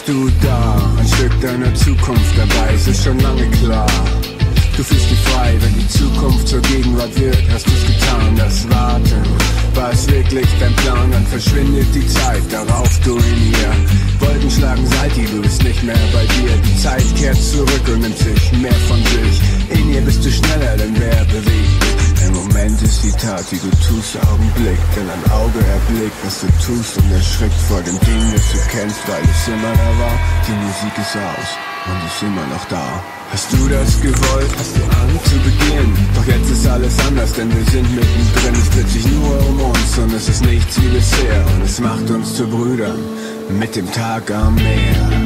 bist du da, ein Stück deiner Zukunft dabei, es ist schon lange klar. Du fühlst dich frei, wenn die Zukunft zur Gegenwart wird, hast du's getan, das Warten. War es wirklich dein Plan, dann verschwindet die Zeit, darauf du in ihr. Wolken schlagen Salti, du bist nicht mehr bei dir. Die Zeit kehrt zurück und nimmt sich mehr von sich. In ihr bist du schneller, denn wer bewegt dich? Ein Moment ist die Tat, die du tust, Augenblick. Denn ein Auge erblickt, was du tust und erschrickt vor dem Ding, das du kennst, weil es immer da war. Die Musik ist aus und ist immer noch da. Hast du das gewollt? Hast du Angst zu Beginn? Doch jetzt ist alles anders, denn wir sind mittendrin. Es dreht sich nur um uns und es ist nichts wie bisher. Und es macht uns zu Brüdern mit dem Tag am Meer.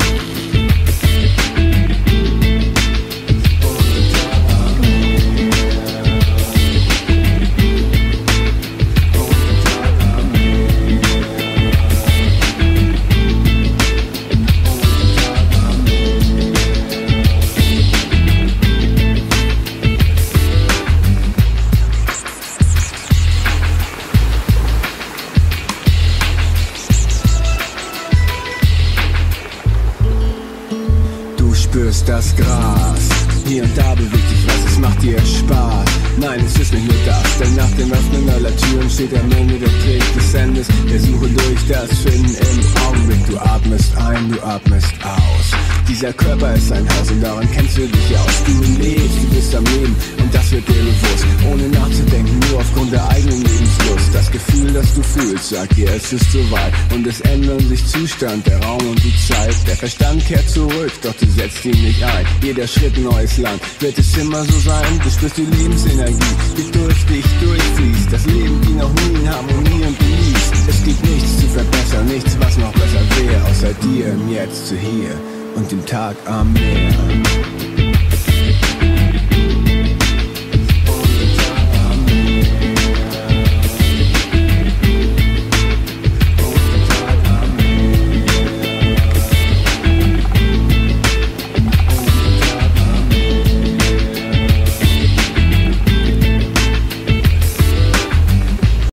Das Gras, hier und da bewegt sich was, es macht dir Spaß. Nein, es ist nicht nur das, denn nach dem Öffnen aller Türen steht am Ende der Weg des Endes. Der Suche durch das Finden im Augenblick. Du atmest ein, du atmest aus. Dieser Körper ist ein Haus und daran kennst du dich aus. Du lebst, du bist am Leben und das wird dir bewusst. Ohne nachzudenken, nur aufgrund der eigenen Lebenslust. Das Gefühl, das du fühlst, sagt dir, es ist soweit. Und es ändern sich Zustand, der Raum und die Zeit. Der Verstand kehrt zurück, doch du setzt ihn nicht ein. Jeder Schritt neues Land, wird es immer so sein? Du spürst die Lebensenergie, die durch dich durchfließt. Das Leben ging noch nie in Harmonie und genießt. Es gibt nichts zu verbessern, nichts, was noch besser wäre, außer dir im Jetzt zu hier und dem Tag am Meer.